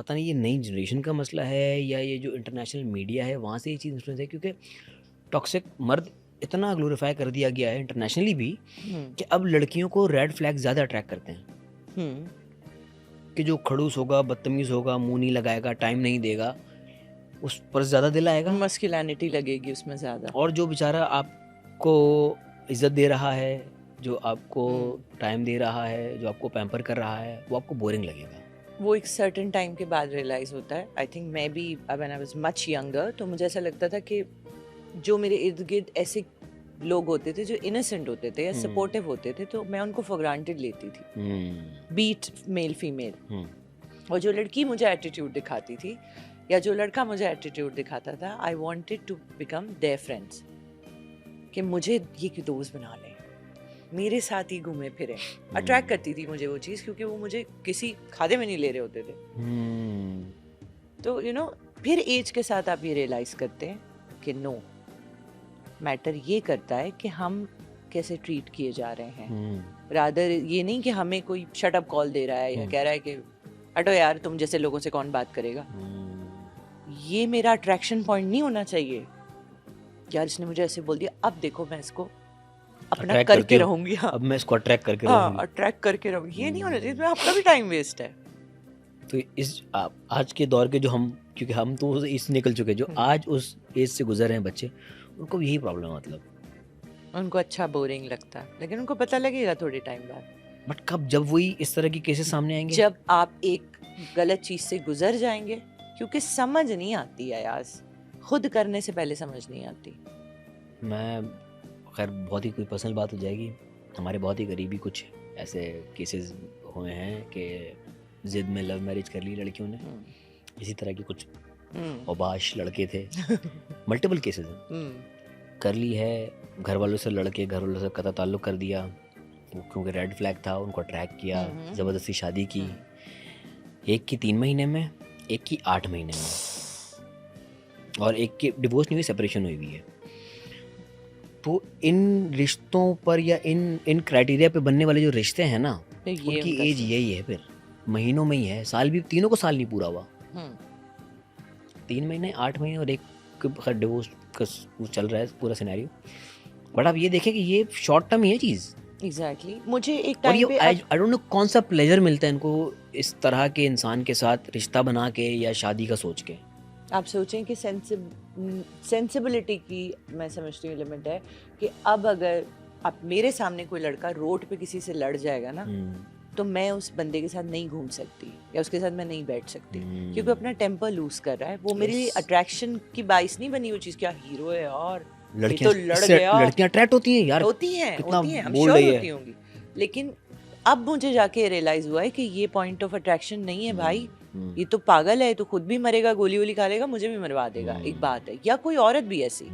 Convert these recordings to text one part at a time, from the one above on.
पता नहीं ये नई जनरेशन का मसला है या ये जो इंटरनेशनल मीडिया है वहाँ से ये चीज़ इन्फ्लुएंस है, क्योंकि टॉक्सिक मर्द इतना ग्लोरीफाई कर दिया गया है इंटरनेशनली भी हम्म कि अब लड़कियों को रेड फ्लैग ज़्यादा अट्रैक्ट करते हैं हम्म कि जो खड़ूस होगा, बदतमीज़ होगा, मुंह नहीं लगाएगा, टाइम नहीं देगा, उस पर ज़्यादा दिल आएगा। मस्कुलिनिटी लगेगी उसमें ज्यादा। और जो बेचारा आपको इज्जत दे रहा है, जो आपको टाइम दे रहा है, जो आपको पैम्पर कर रहा है, वो आपको बोरिंग लगेगा। वो एक सर्टेन टाइम के बाद रियलाइज होता है। आई थिंक मैं भी when I was much younger, तो मुझे ऐसा लगता था कि जो मेरे इर्द गिर्द ऐसे लोग होते थे जो इनोसेंट होते थे या सपोर्टिव होते थे, तो मैं उनको फॉर ग्रांटेड लेती थी, बीट मेल फीमेल। और जो लड़की मुझे एटीट्यूड दिखाती थी या जो लड़का मुझे एटीट्यूड दिखाता था, I wanted to become their friends, कि मुझे ये कि दोस्त बना लें, मेरे साथ ही घूमे फिरे। अट्रैक्ट करती थी मुझे वो चीज़, क्योंकि वो मुझे किसी खाते में नहीं ले रहे होते थे। तो फिर एज के साथ आप ये रियलाइज करते हैं कि नो, मैटर ये करता है कि हम कैसे ट्रीट किए जा रहे हैं, रादर ये नहीं कि हमें कोई शट अप कॉल दे रहा है या कह रहा है कि हटो यार, तुम जैसे लोगों से कौन बात करेगा। ये मेरा अट्रैक्शन पॉइंट नहीं होना चाहिए। यार इसने मुझे ऐसे बोल दिया, अब देखो मैं इसको अपना करके रहूंगी। हाँ, अब मैं इसको अट्रैक्ट करके हाँ, अट्रैक्ट करके रहूंगी। ये नहीं होना चाहिए, आपका भी टाइम वेस्ट है। तो इस आज के दौर के जो हम, क्योंकि हम तो इस निकल चुके, जो आज उस एज से गुजर रहे हैं बच्चे, उनको भी यही प्रॉब्लम है। मतलब उनको अच्छा बोरिंग लगता है, लेकिन उनको पता लगेगा थोड़े टाइम बाद। बट कब, जब वही इस तरह की केसेस सामने आएंगे, जब आप एक गलत चीज से गुजर जाएंगे, क्योंकि समझ नहीं आती है यार, खुद करने से पहले समझ नहीं आती। मैं खैर बहुत ही कोई पर्सनल बात हो जाएगी, हमारे बहुत ही करीबी कुछ ऐसे केसेस हुए हैं कि जिद में लव मैरिज कर ली लड़कियों ने। इसी तरह के कुछ औबाश लड़के थे, मल्टीपल केसेस हैं, कर ली है, घर वालों से लड़के, घर वालों से कतई ताल्लुक़ कर दिया, क्योंकि रेड फ्लैग था, उनको अट्रैक्ट किया, ज़बरदस्ती शादी की, एक की 3 महीने में, एक की 8 महीने में, और एक की डिवोर्स नहीं हुई, सेपरेशन हुई हुई है। तो इन रिश्तों पर या इन क्राइटेरिया पे बनने वाले जो रिश्ते हैं ना, उनकी एज यही है, फिर महीनों में ही है, साल भी, तीनों को साल नहीं पूरा हुआ, 3 महीने, 8 महीने, और एक डिवोर्स का चल रहा है पूरा सिनेरियो। बट आप ये देखें कि ये शॉर्ट टर्म ही है चीज़। एग्जैक्टली मुझे एक टाइम पे आई डोंट नो कौन सा प्लेजर मिलता है इनको इस तरह के इंसान के साथ रिश्ता बना के या शादी का सोच के। आप सोचें कि सेंसिबिलिटी की मैं समझती हूँ लिमिट है, कि अब अगर आप मेरे सामने कोई लड़का रोड पे किसी से लड़ जाएगा ना, तो मैं उस बंदे के साथ नहीं घूम सकती या उसके साथ मैं नहीं बैठ सकती, क्योंकि अपना टेम्पर लूज कर रहा है। वो मेरे लिए अट्रैक्शन की बाइस नहीं बनी वो चीज़, क्या हीरो है यार, लड़कियां तो लड़ गया। लड़कियां अट्रैक्ट होती हैं यार, होती हैं, हम बोल श्योर रही होती होंगी, लेकिन अब मुझे जाके रियलाइज हुआ है कि ये पॉइंट ऑफ अट्रैक्शन नहीं है भाई। ये तो पागल है, तो खुद भी मरेगा, गोली वोली खा लेगा, मुझे भी मरवा देगा, एक बात है। या कोई औरत भी ऐसी।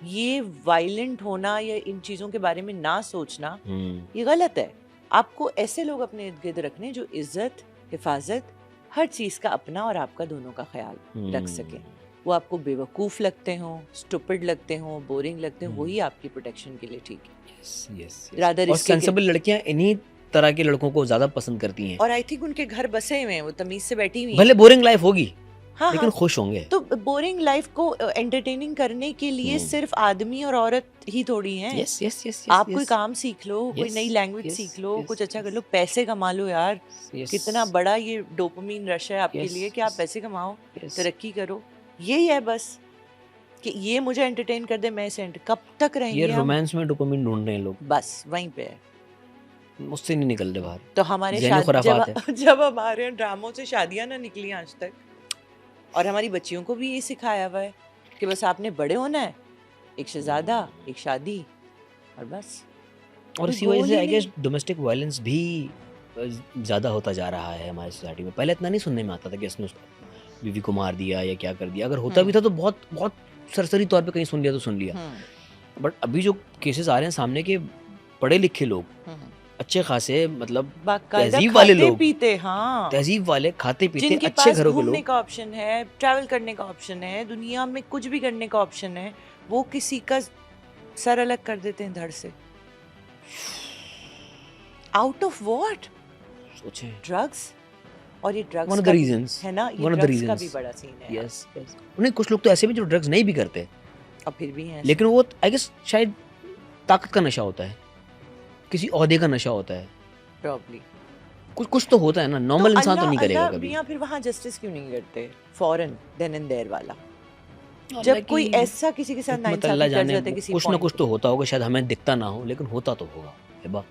ये वायलेंट होना या इन चीजों के बारे में ना सोचना, ये गलत है। आपको ऐसे लोग अपने इर्द गिर्द रखने जो इज्जत, हिफाजत, हर चीज का अपना और आपका दोनों का ख्याल रख सके। वो आपको बेवकूफ लगते हो, स्टूपिड लगते हो, बोरिंग लगते हो, वही आपकी प्रोटेक्शन के लिए ठीक है। रादर और सेंसिबल लड़कियां इन्हीं तरह के लड़कों को ज्यादा पसंद करती हैं, और आई थिंक उनके घर बसे हुए हैं, वो तमीज से बैठी हुई, भले बोरिंग लाइफ होगी, हाँ, लेकिन खुश होंगे। तो बोरिंग लाइफ को एंटरटेनिंग करने के लिए सिर्फ आदमी और औरत ही थोड़ी हैं। yes, yes, yes, yes, आप yes. कोई काम सीख लो, कोई नई लैंग्वेज सीख लो, कुछ अच्छा कर लो, पैसे कमा लो यार। कितना बड़ा ये डोपामिन रश है आपके लिए कि आप पैसे कमाओ, तरक्की करो। यही है बस कि ये मुझे एंटरटेन कर दे, मैं इसे कब तक रहेंगे ये रोमांस में डोपामिन ढूंढ रहे हैं लोग, बस वहीं पे है, उससे नहीं निकल रहे बाहर। तो हमारे जब हमारे ड्रामों से शादियां ना निकली आज तक, और हमारी बच्चियों को भी ये सिखाया हुआ है कि बस आपने बड़े होना है, एक शहजादा, एक शादी, और बस। और इसी वजह से आई गेस डोमेस्टिक वायलेंस भी ज़्यादा होता जा रहा है हमारी सोसाइटी में। पहले इतना नहीं सुनने में आता था कि इसने बीवी को मार दिया या क्या कर दिया, अगर होता भी था तो बहुत बहुत सरसरी तौर पे कहीं सुन लिया तो सुन लिया। बट अभी जो केसेस आ रहे हैं सामने के, पढ़े लिखे लोग, अच्छे खासे, मतलब तहजीब वाले लोग, पीते, हाँ, तहजीब वाले, खाते पीते, जिनके अच्छे पास घरों के लोग, घूमने का ऑप्शन है, ट्रैवल करने का ऑप्शन है, दुनिया में कुछ भी करने का ऑप्शन है, वो किसी का सर अलग कर देते हैं धड़ से। Out of what? सोचें, ड्रग्स, और ये ड्रग्स वन ऑफ द का रीजंस, है ना, ये वन ऑफ द ड्रग्स का भी रीजंस। बड़ा सीन है यार। यस यस, उन्हें कुछ लोग तो ऐसे भी जो ड्रग्स नहीं भी करते, और फिर भी हैं लेकिन वो आई गेस शायद ताकत का नशा होता है, किसी ओहदे का नशा होता है, प्रॉब्ली। कुछ तो होता है ना, नॉर्मल इंसान तो नहीं करेगा अल्लाह कभी। मियां फिर वहाँ जस्टिस क्यों नहीं करते फॉरन देन एंड देयर वाला? अल्लाह जब कोई की ऐसा किसी के साथ हिकमत अल्लाह नाइंसाफी कर जाने, जाता है किसी कुछ ना पॉइंट कुछ तो होता होगा, शायद हमें दिखता ना हो, लेकिन होता तो होगा हिबा।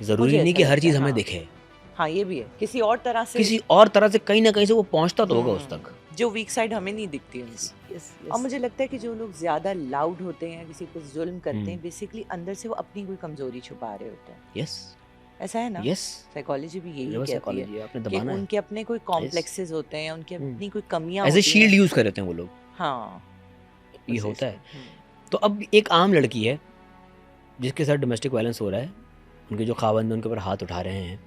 जरूरी मुझे नहीं ऐसा कि हर लगता चीज है, हमें हाँ। दिखे, हाँ ये भी है, किसी और तरह से किसी और तरह से कहीं ना कहीं से वो पहुंचता तो होगा उस तक। जो वीक साइड हमें नहीं दिखती उनकी। और मुझे लगता है कि जो लोग ज्यादा लाउड होते हैं, किसी को जुल्म करते हैं, बेसिकली अंदर से वो अपनी कोई कमजोरी छुपा रहे होते हैं। यस ऐसा है ना? यस, साइकोलॉजी भी यही रिवर्स कहती है साइकोलॉजी आपने कि दबाना है, उनके अपने कोई कॉम्प्लेक्सेस होते हैं, उनकी अपनी कोई कमियां एज ए होती शील्ड हैं। यूज कर लेते हैं वो लोग, हाँ ये उसे होता है। हम्म। तो अब एक आम लड़की है जिसके साथ डोमेस्टिक वायलेंस हो रहा है, उनके जो खावंद उनके ऊपर हाथ उठा रहे हैं।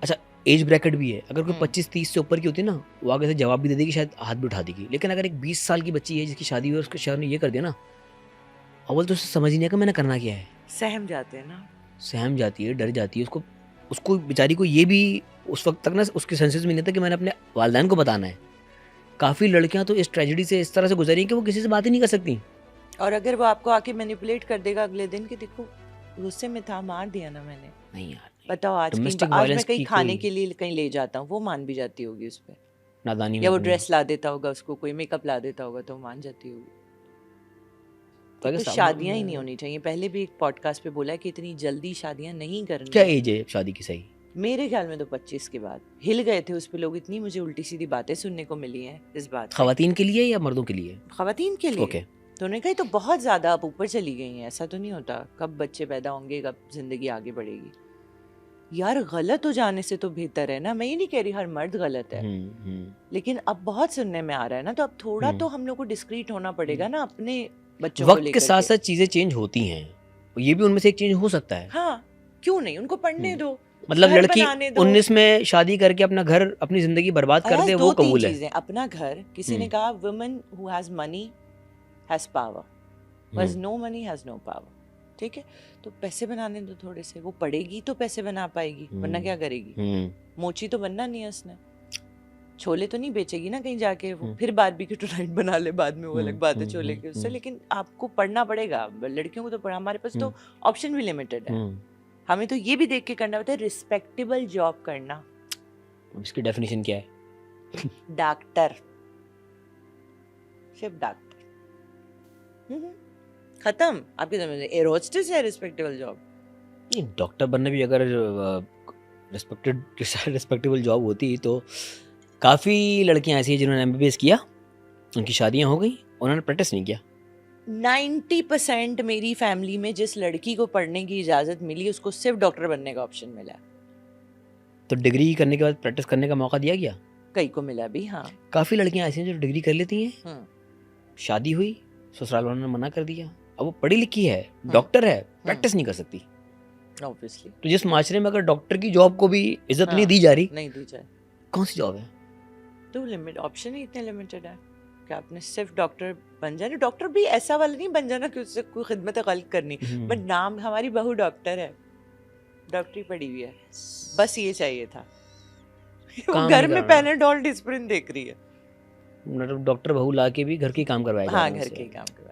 अच्छा, एज ब्रैकेट भी है, अगर कोई 25-30 से ऊपर की होती ना, वो आगे से जवाब भी दे देगी, शायद हाथ भी उठा देगी। लेकिन अगर एक 20 साल की बच्ची है जिसकी शादी हुई और उसके शहर ने ये कर दिया ना, अव्वल तो उसे समझ ही नहीं कि मैंने करना क्या है, सहम जाते हैं ना। सहम जाती है, डर जाती है। उसको उसको बेचारी को ये भी उस वक्त तक ना उसके सेंसेस में नहीं था कि मैंने अपने वालिदैन को बताना है। काफ़ी लड़कियां तो इस ट्रेजेडी से इस तरह से गुजरी हैं कि वो किसी से बात ही नहीं कर सकती। और अगर वो आपको आके मैनिपुलेट कर देगा अगले दिन कि देखो गुस्से में था, मार दिया ना मैंने, नहीं यार, बताओ आज Domestic आज मैं violence कहीं की खाने कोई- के लिए कहीं ले जाता हूँ, वो मान भी जाती होगी उस पर, नादानी में या वो अपनी- ड्रेस ला देता होगा उसको, कोई मेकअप ला देता होगा तो मान जाती होगी। तो तो अगर शादियां ही नहीं होनी चाहिए। पहले भी एक पॉडकास्ट पे बोला है कि इतनी जल्दी शादियां नहीं करनी। क्या एज है शादी की सही? मेरे ख्याल में तो 25 के बाद हिल गए थे उस पे लोग, इतनी मुझे उल्टी सीधी बातें सुनने को मिली हैं इस बात पे। खवातीन के लिए या मर्दों के लिए? खवातीन के लिए ओके, तो उन्होंने कहा ये तो बहुत ज्यादा आप ऊपर चली गई हैं, ऐसा तो नहीं होता, कब बच्चे पैदा होंगे, कब जिंदगी आगे बढ़ेगी। यार गलत हो जाने से तो बेहतर है ना, मैं ये नहीं कह रही हर मर्द गलत है, लेकिन अब बहुत सुनने में आ रहा है ना, तो अब थोड़ा तो हम लोग को डिस्क्रीट होना पड़ेगा ना अपने बच्चों को वक्त के लेकर साथ साथ चीजें चेंज होती हैं, ये भी उनमें से एक चेंज हो सकता है। हाँ क्यों नहीं, उनको पढ़ने दो, मतलब घर लड़की बनाने दो। 19 में शादी करके अपना घर अपनी जिंदगी बर्बाद कर अयाज दे, दो वो तीन कबूल है। चीजें, अपना घर, किसी ने कहा women who has money has power, बस no money has no power. ठीक है, तो पैसे बनाने दो थोड़े से, वो पढ़ेगी तो पैसे बना पाएगी, वरना क्या करेगी? मोची तो बनना नहीं है उसने, छोले तो नहीं बेचेगी ना कहीं जाके, वो फिर बारबेक्यू टुनाइट बना ले बाद में, वो अलग बात है छोले की उससे, लेकिन आपको पढ़ना पड़ेगा। लड़कियों को तो पढ़ा, हमारे पास तो ऑप्शन भी लिमिटेड है, हमें तो ये भी देख के करना होता है रिस्पेक्टेबल जॉब करना। इसकी डेफिनेशन क्या है? डॉक्टर, सिर्फ डॉक्टर, खत्म। आपके समझ में एयर होस्टेस है रिस्पेक्टेबल जॉब? नहीं, डॉक्टर बनना भी अगर रिस्पेक्टेबल जॉब होती तो काफ़ी लड़कियां ऐसी हैं जिन्होंने एमबीबीएस किया, उनकी शादियां हो गई, उन्होंने प्रैक्टिस नहीं किया। 90% मेरी फैमिली में जिस लड़की को पढ़ने की इजाज़त मिली उसको सिर्फ डॉक्टर बनने का ऑप्शन मिला। तो डिग्री करने के बाद प्रैक्टिस करने का मौका दिया गया? कई को मिला भी, हाँ। काफ़ी लड़कियां ऐसी हैं जो डिग्री कर लेती हैं, शादी हुई, ससुराल वालों ने मना कर दिया, अब वो पढ़ी लिखी है, डॉक्टर है, प्रैक्टिस नहीं कर सकती। ऑब्वियसली। तो जिस माशरे में अगर डॉक्टर की जॉब को भी इज्जत नहीं दी जा रही, नहीं दी जाए, कौन सी जॉब है? तो लिमिट ऑप्शन ही इतने लिमिटेड है कि आपने सिर्फ डॉक्टर बन जाना। डॉक्टर भी ऐसा वाला नहीं बन जाना कि उससे कोई खिदमत गल्त करनी, बट नाम हमारी बहू डॉक्टर है, डॉक्टरी पढ़ी हुई है, बस ये चाहिए था। वो घर में पैनाडोल डिस्प्रिन देख रही है, मतलब डॉक्टर बहू ला के भी घर के काम करवाएगा। हाँ घर के काम कर